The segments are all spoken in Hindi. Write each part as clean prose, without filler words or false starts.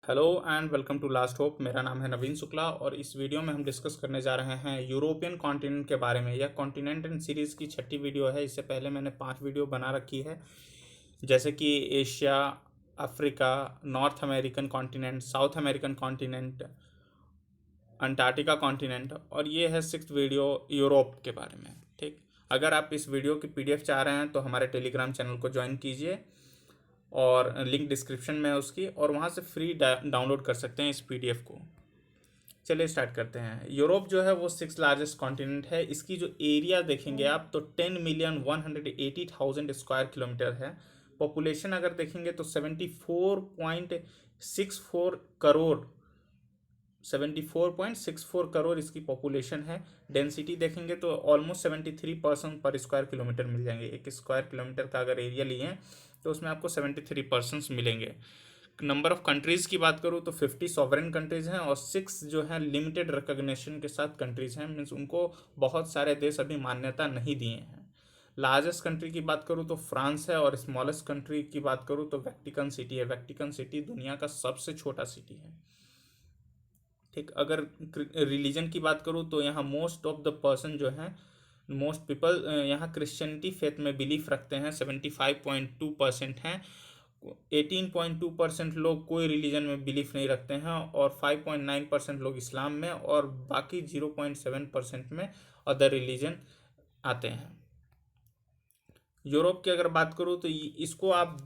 Hello and welcome to Last Hope. मेरा नाम है नवीन शुक्ला और इस वीडियो में हम डिस्कस करने जा रहे हैं यूरोपियन कॉन्टिनेंट के बारे में। यह कॉन्टिनेंट एंड सीरीज़ की छठी वीडियो है। इससे पहले मैंने 5 वीडियो बना रखी है, जैसे कि Asia, Africa, north American continent, south American continent, Antarctica continent, और ये है 6th वीडियो यूरोप के बारे में। ठीक, अगर आप इस वीडियो की PDF चाह रहे हैं तो हमारे टेलीग्राम चैनल को ज्वाइन कीजिए और लिंक डिस्क्रिप्शन में है उसकी, और वहाँ से फ्री डाउनलोड कर सकते हैं इस PDF को। चलिए स्टार्ट करते हैं। यूरोप जो है वो 6th लार्जेस्ट कॉन्टिनेंट है। इसकी जो एरिया देखेंगे आप तो 10,180,000 स्क्वायर किलोमीटर है। पॉपुलेशन अगर देखेंगे तो 74.64 करोड़ इसकी पॉपुलेशन है। डेंसिटी देखेंगे तो ऑलमोस्ट 73% पर स्क्वायर किलोमीटर मिल जाएंगे। एक स्क्वायर किलोमीटर का अगर एरिया लिए तो उसमें आपको 73% मिलेंगे। नंबर ऑफ कंट्रीज़ की बात करूँ तो 50 सॉवरेन कंट्रीज़ हैं और 6 जो है लिमिटेड रिकग्निशन के साथ कंट्रीज़ हैं। मीन्स उनको बहुत सारे देश अभी मान्यता नहीं दिए हैं। लार्जेस्ट कंट्री की बात करूँ तो फ्रांस है, और स्मॉलेस्ट कंट्री की बात करूँ तो वेटिकन सिटी है। वेटिकन सिटी दुनिया का सबसे छोटा सिटी है। ठीक, अगर रिलीजन की बात करूँ तो यहाँ मोस्ट ऑफ द पर्सन जो है, मोस्ट पीपल यहाँ क्रिश्चियनिटी फेथ में बिलीफ रखते हैं। 75.2% हैं। 18.2% लोग कोई रिलीजन में बिलीफ नहीं रखते हैं, और 5.9% लोग इस्लाम में, और बाकी 0.7% में अदर रिलीजन आते हैं। यूरोप की अगर बात करूँ तो इसको आप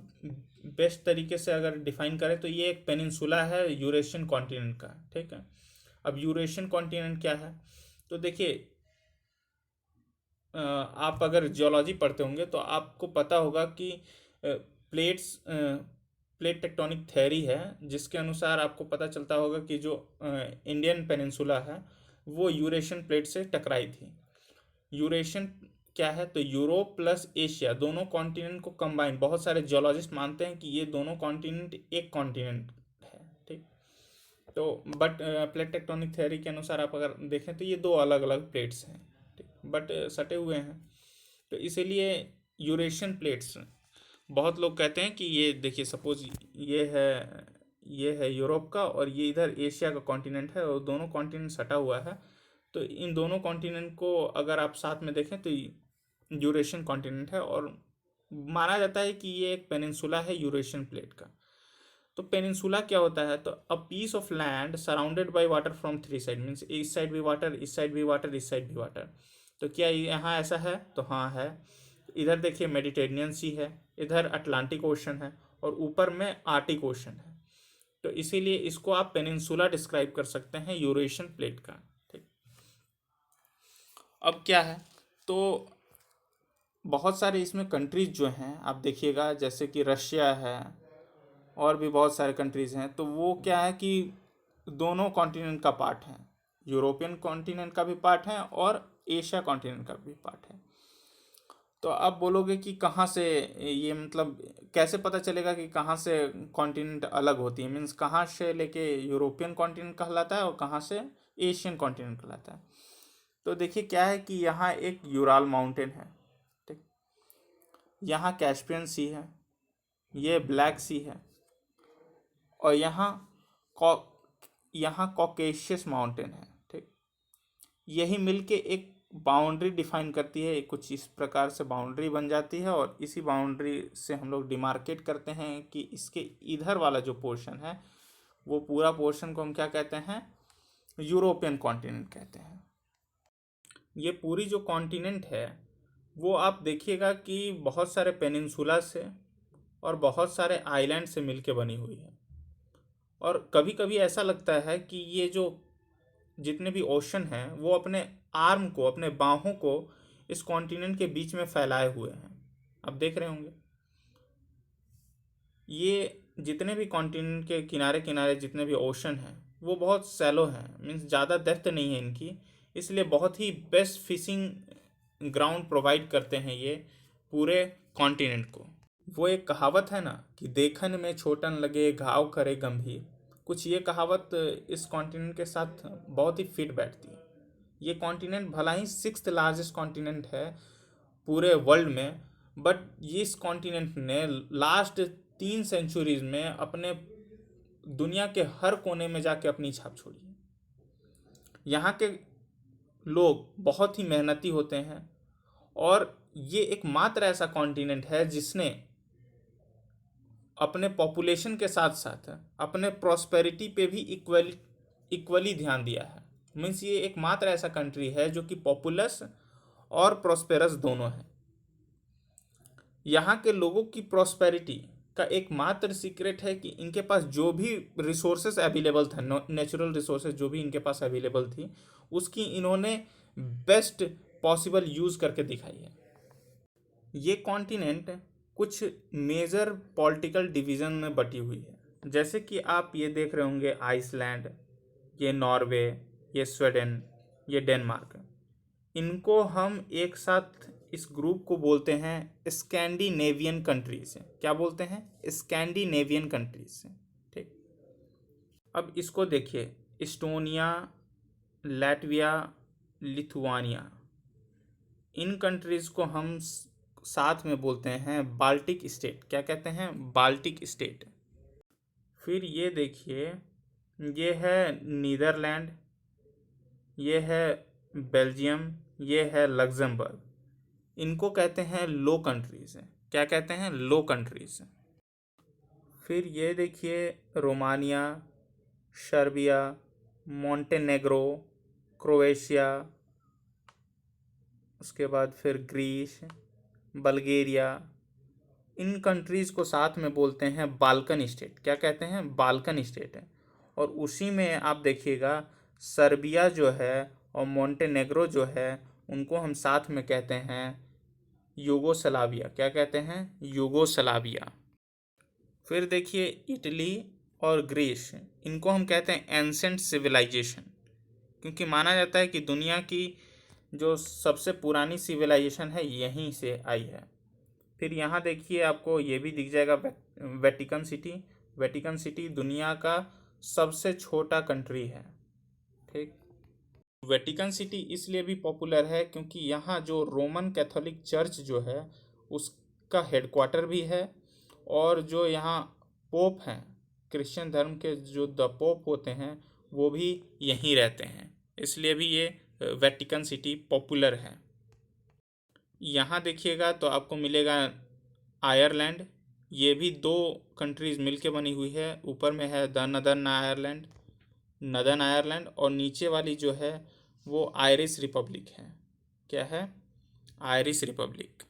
बेस्ट तरीके से अगर डिफाइन करें तो ये एक पेनिनसुला है यूरेशियन कॉन्टिनेंट का। ठीक है, अब यूरेशियन कॉन्टिनेंट क्या है तो देखिए, आप अगर जियोलॉजी पढ़ते होंगे तो आपको पता होगा कि प्लेट टेक्टोनिक थ्योरी है, जिसके अनुसार आपको पता चलता होगा कि जो इंडियन पेनिनसुला है वो यूरेशियन प्लेट से टकराई थी। यूरेशियन क्या है तो यूरोप प्लस एशिया दोनों कॉन्टिनेंट को कंबाइन, बहुत सारे जियोलॉजिस्ट मानते हैं कि ये दोनों कॉन्टिनेंट एक कॉन्टिनेंट है। ठीक, तो बट प्लेट टेक्टोनिक थ्योरी के अनुसार आप अगर देखें तो ये दो अलग अलग प्लेट्स हैं। ठीक, बट सटे हुए हैं, तो इसीलिए यूरेशियन प्लेट्स। बहुत लोग कहते हैं कि ये देखिए, सपोज ये है यूरोप का और ये इधर एशिया का कॉन्टिनेंट है, और दोनों कॉन्टिनेंट सटा हुआ है। तो इन दोनों कॉन्टिनेंट को अगर आप साथ में देखें तो यूरेशियन कॉन्टिनेंट है, और माना जाता है कि ये एक पेनिनसुला है यूरेशियन प्लेट का। तो पेनिनसुला क्या होता है तो a piece of land surrounded by water from 3 side, means इस साइड भी वाटर, इस साइड भी वाटर, इस साइड भी वाटर। तो क्या यहाँ ऐसा है तो हाँ है। इधर देखिए मेडिटेरेनियन सी है, इधर अटलांटिक ओशन है, और ऊपर में आर्टिक ओशन है। तो इसीलिए इसको आप पेनिनसुला डिस्क्राइब कर सकते हैं यूरेशियन प्लेट का। ठीक, अब क्या है तो बहुत सारे इसमें कंट्रीज जो हैं आप देखिएगा, जैसे कि रशिया है और भी बहुत सारे कंट्रीज़ हैं, तो वो क्या है कि दोनों कॉन्टिनेंट का पार्ट है। यूरोपियन कॉन्टिनेंट का भी पार्ट है और एशिया कॉन्टिनेंट का भी पार्ट है। तो आप बोलोगे कि कहाँ से ये, मतलब कैसे पता चलेगा कि कहाँ से कॉन्टिनेंट अलग होती है, मीन्स कहाँ से लेके यूरोपियन कॉन्टिनेंट कहलाता है और कहाँ से एशियन कॉन्टिनेंट कहलाता है। तो देखिए क्या है कि यहाँ एक यूराल माउंटेन है। ठीक, यहाँ कैस्पियन सी है, ये ब्लैक सी है, और कॉ यहाँ कॉकेशियस माउंटेन है। ठीक, यही मिलके एक बाउंड्री डिफाइन करती है। कुछ इस प्रकार से बाउंड्री बन जाती है, और इसी बाउंड्री से हम लोग डिमार्केट करते हैं कि इसके इधर वाला जो पोर्शन है वो पूरा पोर्शन को हम क्या कहते हैं, यूरोपियन कॉन्टिनेंट कहते हैं। ये पूरी जो कॉन्टिनेंट है वो आप देखिएगा कि बहुत सारे पेनिनसुला से और बहुत सारे आइलैंड से मिलके बनी हुई है। और कभी कभी ऐसा लगता है कि ये जो जितने भी ओशन हैं वो अपने आर्म को, अपने बाहों को इस कॉन्टिनेंट के बीच में फैलाए हुए हैं। आप देख रहे होंगे ये जितने भी कॉन्टिनेंट के किनारे किनारे जितने भी ओशन हैं वो बहुत सैलो हैं, मीन्स ज़्यादा डेप्थ नहीं है इनकी। इसलिए बहुत ही बेस्ट फिशिंग ग्राउंड प्रोवाइड करते हैं ये पूरे कॉन्टिनेंट को। वो एक कहावत है ना कि देखन में छोटन लगे घाव करे गंभीर, कुछ ये कहावत इस कॉन्टिनेंट के साथ बहुत ही फिट बैठती है। ये कॉन्टिनेंट भला ही 6th लार्जेस्ट कॉन्टिनेंट है पूरे वर्ल्ड में, बट ये इस कॉन्टिनेंट ने लास्ट 3 सेंचुरीज में अपने दुनिया के हर कोने में जाके अपनी छाप छोड़ी है। यहाँ के लोग बहुत ही मेहनती होते हैं और ये एकमात्र ऐसा कॉन्टिनेंट है जिसने अपने पॉपुलेशन के साथ साथ अपने प्रॉस्पेरिटी पे भी इक्वली ध्यान दिया है। मीन्स ये एकमात्र ऐसा कंट्री है जो कि पॉपुलस और प्रॉस्पेरस दोनों है। यहाँ के लोगों की प्रॉस्पेरिटी का एकमात्र सीक्रेट है कि इनके पास जो भी रिसोर्सेज अवेलेबल था, नेचुरल रिसोर्सेज जो भी इनके पास अवेलेबल थी, उसकी इन्होंने बेस्ट पॉसिबल यूज़ करके दिखाई है। ये कॉन्टिनेंट कुछ मेजर पॉलिटिकल डिवीज़न में बटी हुई है, जैसे कि आप ये देख रहे होंगे आइसलैंड, ये नॉर्वे, ये स्वीडन, ये डेनमार्क। इनको हम एक साथ इस ग्रुप को बोलते हैं स्कैंडिनेवियन कंट्रीज। क्या बोलते हैं? Scandinavian countries. ठीक, अब इसको देखिए, इस्टोनिया, लैटविया, लिथुआनिया, इन कंट्रीज़ को हम साथ में बोलते हैं बाल्टिक स्टेट। क्या कहते हैं? Baltic state. फिर ये देखिए, ये है नीदरलैंड, ये है बेल्जियम, ये है लग्जमबर्ग। इनको कहते हैं लो कंट्रीज़। क्या कहते हैं? लो कंट्रीज़। फिर ये देखिए, रोमानिया, सर्बिया, मोंटेनेग्रो, क्रोएशिया, उसके बाद फिर ग्रीस, बल्गेरिया। इन कंट्रीज़ को साथ में बोलते हैं बाल्कन स्टेट। क्या कहते हैं? बाल्कन स्टेट है। और उसी में आप देखिएगा सर्बिया जो है और मोंटेनेग्रो जो है, उनको हम साथ में कहते हैं यूगोस्लाविया। क्या कहते हैं? यूगोस्लाविया। फिर देखिए इटली और ग्रीस, इनको हम कहते हैं एंसेंट सिविलाइजेशन, क्योंकि माना जाता है कि दुनिया की जो सबसे पुरानी सिविलाइजेशन है यहीं से आई है। फिर यहाँ देखिए, आपको ये भी दिख जाएगा वेटिकन सिटी। वेटिकन सिटी दुनिया का सबसे छोटा कंट्री है। ठीक, वेटिकन सिटी इसलिए भी पॉपुलर है क्योंकि यहाँ जो रोमन कैथोलिक चर्च जो है उसका हेडक्वार्टर भी है, और जो यहाँ पोप हैं, क्रिश्चियन धर्म के जो द पोप होते हैं, वो भी यहीं रहते हैं, इसलिए भी ये वेटिकन सिटी पॉपुलर है। यहाँ देखिएगा तो आपको मिलेगा आयरलैंड। ये भी दो कंट्रीज़ मिलके बनी हुई है। ऊपर में है द नदर्न आयरलैंड, और नीचे वाली जो है वो आयरिश रिपब्लिक है। क्या है? Irish Republic.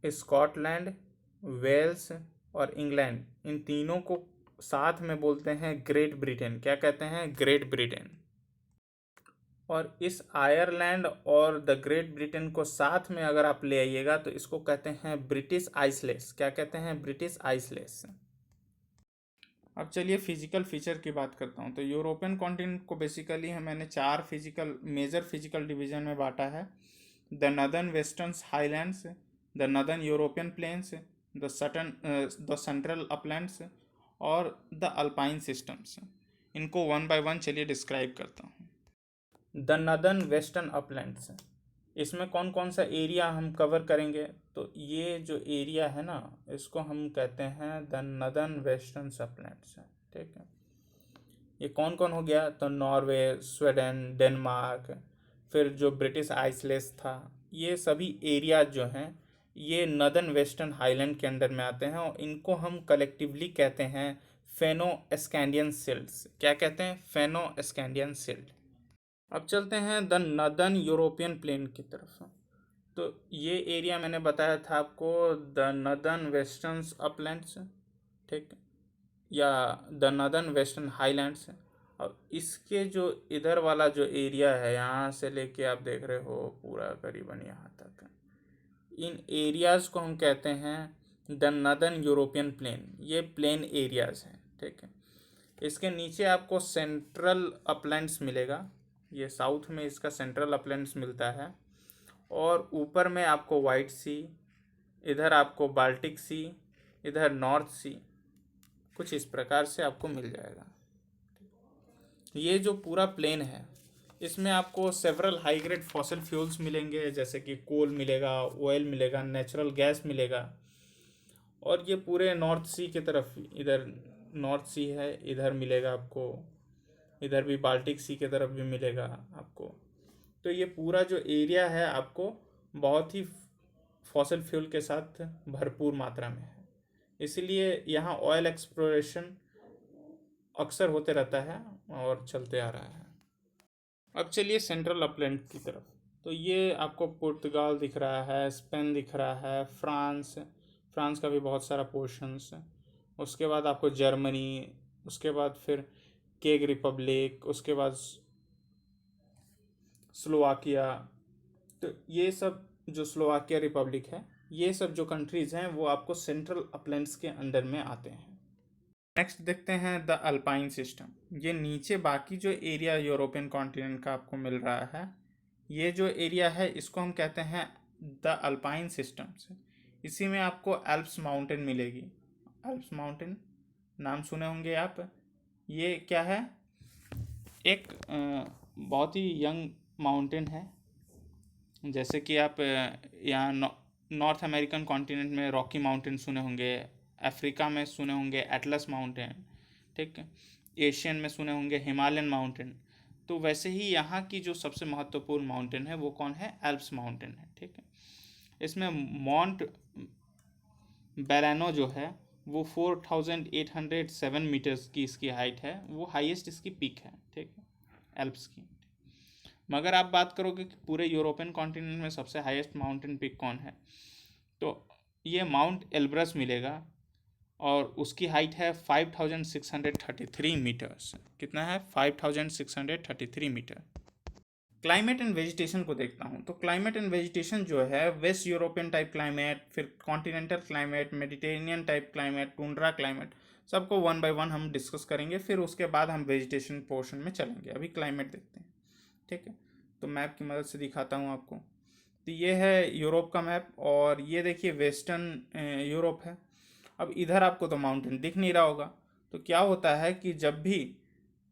स्कॉटलैंड, वेल्स और इंग्लैंड, इन तीनों को साथ में बोलते हैं ग्रेट ब्रिटेन। क्या कहते हैं? Great Britain. और इस आयरलैंड और द ग्रेट ब्रिटेन को साथ में अगर आप ले आइएगा तो इसको कहते हैं ब्रिटिश आइसलेस। क्या कहते हैं? ब्रिटिश आइसलेस। अब चलिए फिजिकल फीचर की बात करता हूँ। तो यूरोपियन कॉन्टिनेंट को बेसिकली मैंने चार मेजर फिजिकल डिवीजन में बांटा है। The northern western highlands, the northern European plains, the central uplands और द अल्पाइन सिस्टम्स। इनको वन बाय वन चलिए डिस्क्राइब करता हूँ। द नदर्न वेस्टर्न अपलैंड्स, इसमें कौन कौन सा एरिया हम कवर करेंगे? तो ये जो एरिया है ना, इसको हम कहते हैं द नदर्न वेस्टर्न अपलैंड्स। ठीक है, ये कौन कौन हो गया? तो नॉर्वे, स्वीडन, डेनमार्क, फिर जो ब्रिटिश आइसलेस था, ये सभी एरिया जो हैं ये नदर्न वेस्टर्न हाईलैंड के अंडर में आते हैं, और इनको हम कलेक्टिवली कहते हैं फेनो स्कैंडियन सिल्ट्स। क्या कहते हैं? फेनो स्कैंडियन सिल्ट। अब चलते हैं द नदर्न यूरोपियन प्लेन की तरफ। तो ये एरिया मैंने बताया था आपको द नदर्न वेस्टर्न अपलैंड्स, ठीक, या द नदर्न वेस्टर्न हाईलैंड्स। और इसके जो इधर वाला जो एरिया है, यहाँ से लेके आप देख रहे हो पूरा करीबन यहाँ तक, इन एरियाज़ को हम कहते हैं द नदर्न यूरोपियन प्लेन। ये प्लेन एरियाज़ हैं। ठीक है, इसके नीचे आपको सेंट्रल अपलैंड्स मिलेगा। ये साउथ में इसका सेंट्रल अपलैंड्स मिलता है, और ऊपर में आपको वाइट सी, इधर आपको बाल्टिक सी, इधर नॉर्थ सी, कुछ इस प्रकार से आपको मिल जाएगा। ये जो पूरा प्लेन है इसमें आपको several high grade fossil fuels मिलेंगे, जैसे कि कोल मिलेगा, ऑयल मिलेगा, नेचुरल गैस मिलेगा। और ये पूरे नॉर्थ सी की तरफ इधर नॉर्थ सी है इधर मिलेगा आपको, इधर भी बाल्टिक सी की तरफ भी मिलेगा आपको। तो ये पूरा जो एरिया है आपको बहुत ही फॉसिल फ्यूल के साथ भरपूर मात्रा में है, इसलिए यहाँ ऑयल एक्सप्लोरेशन अक्सर होते रहता है और चलते आ रहा है। अब चलिए सेंट्रल अपलैंड की तरफ। तो ये आपको पुर्तगाल दिख रहा है, स्पेन दिख रहा है, फ्रांस, फ्रांस का भी बहुत सारा पोर्शंस है। उसके बाद आपको जर्मनी, उसके बाद फिर केक रिपब्लिक, उसके बाद स्लोवाकिया। तो ये सब जो स्लोवाकिया रिपब्लिक है, ये सब जो कंट्रीज़ हैं वो आपको सेंट्रल अपलैंड्स के अंडर में आते हैं। नेक्स्ट देखते हैं द अल्पाइन सिस्टम। ये नीचे बाकी जो एरिया यूरोपियन कॉन्टिनेंट का आपको मिल रहा है, ये जो एरिया है इसको हम कहते हैं द अल्पाइन सिस्टम्स। इसी में आपको एल्प्स माउंटेन मिलेगी। एल्प्स माउंटेन नाम सुने होंगे आप। ये क्या है, एक बहुत ही यंग माउंटेन है। जैसे कि आप यहाँ नॉर्थ अमेरिकन कॉन्टिनेंट में रॉकी माउंटेन सुने होंगे, अफ्रीका में सुने होंगे एटलस माउंटेन, ठीक है, एशियन में सुने होंगे हिमालयन माउंटेन। तो वैसे ही यहाँ की जो सबसे महत्वपूर्ण माउंटेन है वो कौन है, एल्प्स माउंटेन है, ठीक है। इसमें माउंट बेरानो जो है वो 4807 मीटर्स की इसकी हाइट है, वो हाईएस्ट इसकी पीक है, ठीक है, एल्प्स की। मगर आप बात करोगे कि पूरे यूरोपियन कॉन्टिनेंट में सबसे हाईएस्ट माउंटेन पीक कौन है, तो ये माउंट एल्ब्रस मिलेगा और उसकी हाइट है 5633 मीटर्स। कितना है, 5633 मीटर। क्लाइमेट एंड वेजिटेशन को देखता हूँ तो क्लाइमेट एंड वेजिटेशन जो है वेस्ट यूरोपियन टाइप क्लाइमेट, फिर continental climate, Mediterranean type climate, tundra climate, सबको वन बाय वन हम डिस्कस करेंगे। फिर उसके बाद हम वेजिटेशन पोर्शन में चलेंगे। अभी क्लाइमेट देखते हैं, ठीक है। तो मैप की मदद से दिखाता हूँ आपको। तो ये है यूरोप का मैप और ये देखिए वेस्टर्न यूरोप है। अब इधर आपको तो माउंटेन दिख नहीं रहा होगा। तो क्या होता है कि जब भी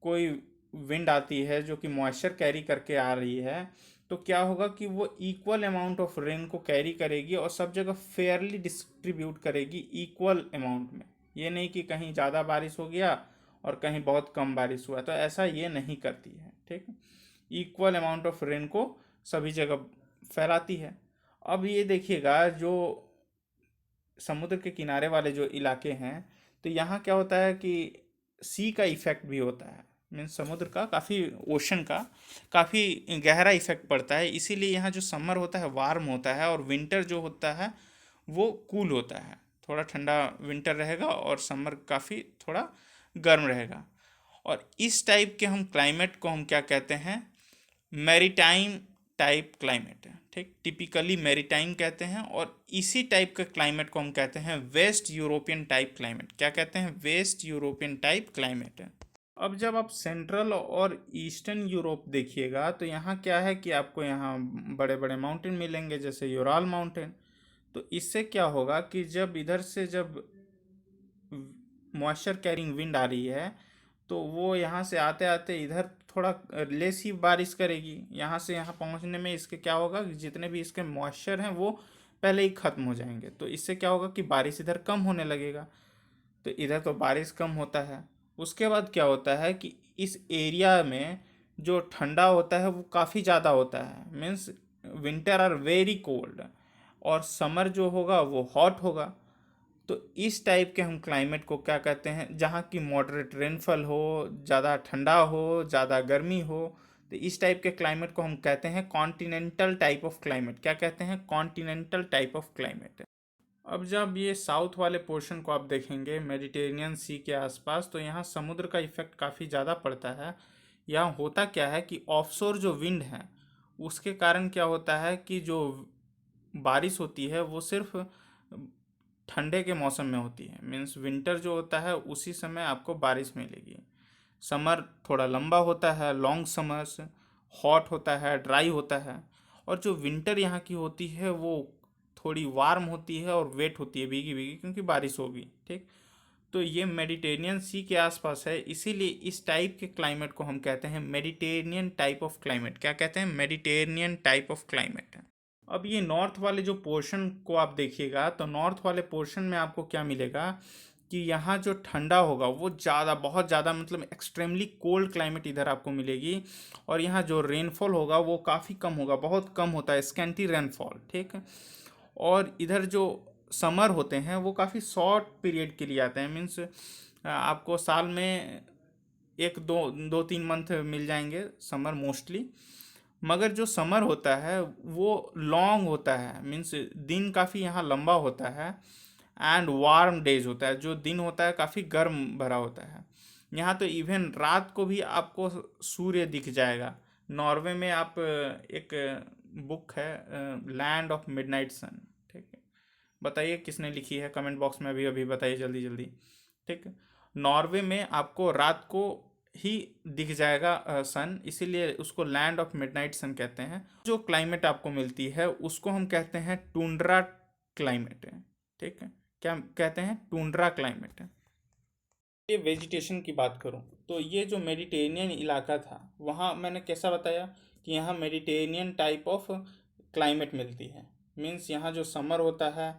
कोई विंड आती है जो कि मॉइस्चर कैरी करके आ रही है, तो क्या होगा कि वो इक्वल अमाउंट ऑफ रेन को कैरी करेगी और सब जगह फेयरली डिस्ट्रीब्यूट करेगी इक्वल अमाउंट में। ये नहीं कि कहीं ज़्यादा बारिश हो गया और कहीं बहुत कम बारिश हुआ, तो ऐसा ये नहीं करती है, ठीक है। इक्वल अमाउंट ऑफ रेन को सभी जगह फैलाती है। अब ये देखिएगा जो समुद्र के किनारे वाले जो इलाके हैं, तो यहाँ क्या होता है कि सी का इफेक्ट भी होता है, मीन्स समुद्र का काफ़ी, ओशन का काफ़ी गहरा इफेक्ट पड़ता है। इसीलिए यहाँ जो समर होता है वार्म होता है और विंटर जो होता है वो कूल होता है। थोड़ा ठंडा विंटर रहेगा और समर काफ़ी थोड़ा गर्म रहेगा। और इस टाइप के हम क्लाइमेट को हम क्या कहते हैं, मैरीटाइम टाइप क्लाइमेट है, ठीक, टिपिकली मैरीटाइम कहते हैं। और इसी टाइप के क्लाइमेट को हम कहते हैं वेस्ट यूरोपियन टाइप क्लाइमेट। क्या कहते हैं, वेस्ट यूरोपियन टाइप क्लाइमेट है। अब जब आप सेंट्रल और ईस्टर्न यूरोप देखिएगा तो यहाँ क्या है कि आपको यहाँ बड़े बड़े माउंटेन मिलेंगे, जैसे यूराल माउंटेन। तो इससे क्या होगा कि जब इधर से जब मॉइस्चर कैरिंग विंड आ रही है तो वो यहाँ से आते आते इधर थोड़ा लेस ही बारिश करेगी। यहाँ से यहाँ पहुँचने में इसके क्या होगा कि जितने भी इसके मॉइस्चर हैं वो पहले ही ख़त्म हो जाएंगे। तो इससे क्या होगा कि बारिश इधर कम होने लगेगा। तो इधर तो बारिश कम होता है। उसके बाद क्या होता है कि इस एरिया में जो ठंडा होता है वो काफ़ी ज़्यादा होता है, means winter are very cold, और समर जो होगा वो हॉट होगा। तो इस टाइप के हम क्लाइमेट को क्या कहते हैं, जहाँ की मॉडरेट रेनफॉल हो, ज़्यादा ठंडा हो, ज़्यादा गर्मी हो। तो इस टाइप के क्लाइमेट को हम कहते हैं कॉन्टिनेंटल टाइप ऑफ क्लाइमेट। क्या कहते हैं, कॉन्टिनेंटल टाइप ऑफ क्लाइमेट। अब जब ये साउथ वाले पोर्शन को आप देखेंगे मेडिटेरेनियन सी के आसपास, तो यहाँ समुद्र का इफेक्ट काफ़ी ज़्यादा पड़ता है। यहाँ होता क्या है कि ऑफशोर जो विंड है उसके कारण क्या होता है कि जो बारिश होती है वो सिर्फ ठंडे के मौसम में होती है, मीन्स विंटर जो होता है उसी समय आपको बारिश मिलेगी। समर थोड़ा लंबा होता है, लॉन्ग समर्स, हॉट होता है, ड्राई होता है। और जो विंटर यहाँ की होती है वो थोड़ी वार्म होती है और वेट होती है, भीगी भीगी, क्योंकि बारिश होगी, ठीक। तो ये मेडिटेरेनियन सी के आसपास है, इसीलिए इस टाइप के क्लाइमेट को हम कहते हैं मेडिटेरेनियन टाइप ऑफ क्लाइमेट। क्या कहते हैं, मेडिटेरेनियन टाइप ऑफ क्लाइमेट। अब ये नॉर्थ वाले जो पोर्शन को आप देखिएगा तो नॉर्थ वाले पोर्शन में आपको क्या मिलेगा कि यहाँ जो ठंडा होगा वो ज़्यादा, बहुत ज़्यादा, मतलब एक्सट्रीमली कोल्ड क्लाइमेट इधर आपको मिलेगी। और यहाँ जो रेनफॉल होगा वो काफ़ी कम होगा, बहुत कम होता है, स्कैंटी रेनफॉल, ठीक है। और इधर जो समर होते हैं वो काफ़ी शॉर्ट पीरियड के लिए आते हैं, मीन्स आपको साल में एक दो 2-3 मंथ मिल जाएंगे समर मोस्टली। मगर जो समर होता है वो लॉन्ग होता है, मीन्स दिन काफ़ी यहाँ लंबा होता है। एंड वार्म डेज होता है, जो दिन होता है काफ़ी गर्म भरा होता है। यहाँ तो इवन रात को भी आपको सूर्य दिख जाएगा। नॉर्वे में आप एक बुक है लैंड ऑफ मिडनाइट सन, ठीक है। बताइए किसने लिखी है, कमेंट बॉक्स में अभी अभी बताइए जल्दी जल्दी, ठीक है। नॉर्वे में आपको रात को ही दिख जाएगा सन, इसीलिए उसको लैंड ऑफ मिडनाइट सन कहते हैं। जो क्लाइमेट आपको मिलती है उसको हम कहते हैं टुंड्रा क्लाइमेट है, ठीक है। क्या कहते हैं? टुंड्रा क्लाइमेट है। ये वेजिटेशन की बात करूं तो ये जो मेडिटेरेनियन इलाका था वहाँ मैंने कैसा बताया कि यहाँ मेडिटेरेनियन टाइप ऑफ क्लाइमेट मिलती है। मीन्स यहाँ जो समर होता है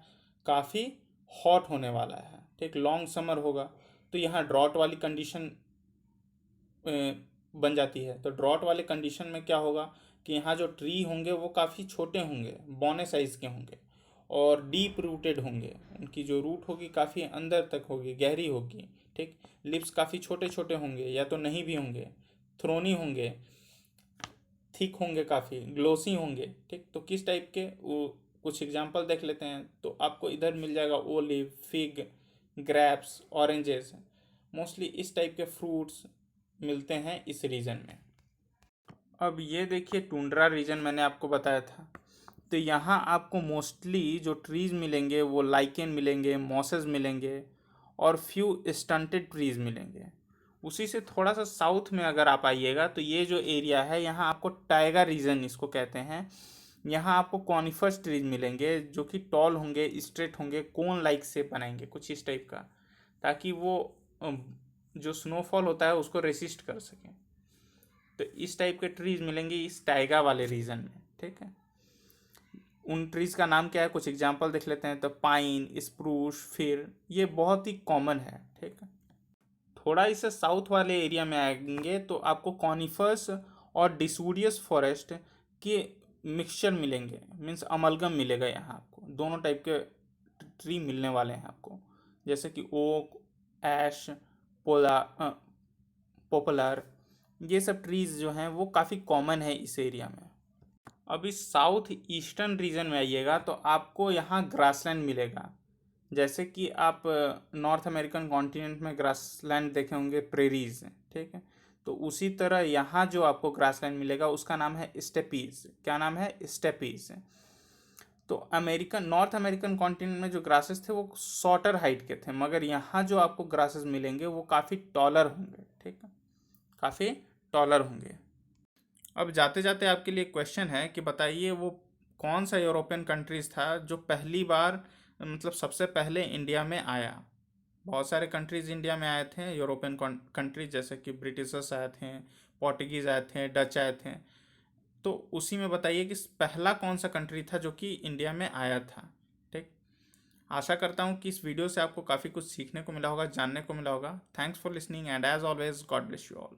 काफ़ी हॉट होने वाला है, ठीक, लॉन्ग समर होगा। तो यहाँ ड्रॉट वाली कंडीशन बन जाती है। तो ड्रॉट वाले कंडीशन में क्या होगा कि यहाँ जो ट्री होंगे वो काफ़ी छोटे होंगे, बौने साइज़ के होंगे और डीप रूटेड होंगे। उनकी जो रूट होगी काफ़ी अंदर तक होगी, गहरी होगी, ठीक। लिप्स काफ़ी छोटे छोटे होंगे या तो नहीं भी होंगे, थ्रोनी होंगे, थिक होंगे, काफ़ी ग्लोसी होंगे, ठीक। तो किस टाइप के, वो कुछ एग्जांपल देख लेते हैं। तो आपको इधर मिल जाएगा olive, fig, grapes, oranges, mostly इस टाइप के फ्रूट्स मिलते हैं इस रीजन में। अब ये देखिए टुंड्रा रीजन मैंने आपको बताया था। तो यहाँ आपको मोस्टली जो ट्रीज मिलेंगे वो लाइकेन मिलेंगे, मॉसेस मिलेंगे और फ्यू स्टंटेड ट्रीज मिलेंगे। उसी से थोड़ा सा साउथ में अगर आप आइएगा तो ये जो एरिया है यहाँ आपको टाइगर रीजन इसको कहते हैं। यहाँ आपको कॉनिफर्स ट्रीज मिलेंगे जो कि टॉल होंगे, स्ट्रेट होंगे, कोन लाइक शेप बनाएंगे कुछ इस टाइप का, ताकि वो जो स्नोफॉल होता है उसको रेसिस्ट कर सकें। तो इस टाइप के ट्रीज मिलेंगे इस टाइगा वाले रीजन में, ठीक है। उन ट्रीज का नाम क्या है, कुछ एग्जांपल देख लेते हैं। तो पाइन, स्प्रूस, फिर ये बहुत ही कॉमन है, ठीक है। थोड़ा इसे साउथ वाले एरिया में आएंगे तो आपको कॉनिफर्स और डिसूडियस फॉरेस्ट के मिक्सचर मिलेंगे, मीन्स अमलगम मिलेगा। यहाँ आपको दोनों टाइप के ट्री मिलने वाले हैं आपको, जैसे कि ओक, ऐश, पोपलर, ये सब ट्रीज जो हैं वो काफ़ी कॉमन है इस एरिया में। अब इस साउथ ईस्टर्न रीजन में आइएगा तो आपको यहाँ ग्रासलैंड मिलेगा। जैसे कि आप नॉर्थ अमेरिकन कॉन्टिनेंट में ग्रासलैंड देखे होंगे, प्रेरीज, ठीक है। तो उसी तरह यहाँ जो आपको ग्रासलैंड मिलेगा उसका नाम है स्टेपीज। क्या नाम है? स्टेपीज। तो नॉर्थ अमेरिकन कॉन्टिनेंट में जो ग्रासेस थे वो शॉर्टर हाइट के थे, मगर यहाँ जो आपको ग्रासेस मिलेंगे वो काफ़ी टॉलर होंगे, ठीक है, काफ़ी टॉलर होंगे। अब जाते जाते आपके लिए क्वेश्चन है कि बताइए वो कौन सा यूरोपियन कंट्रीज था जो पहली बार, मतलब सबसे पहले इंडिया में आया। बहुत सारे कंट्रीज इंडिया में आए थे, यूरोपियन कंट्रीज, जैसे कि ब्रिटिशर्स आए थे, पोर्टुगीज़ आए थे, डच आए थे। तो उसी में बताइए कि पहला कौन सा कंट्री था जो कि इंडिया में आया था, ठीक। आशा करता हूँ कि इस वीडियो से आपको काफ़ी कुछ सीखने को मिला होगा, जानने को मिला होगा। Thanks for listening and as always God bless you all.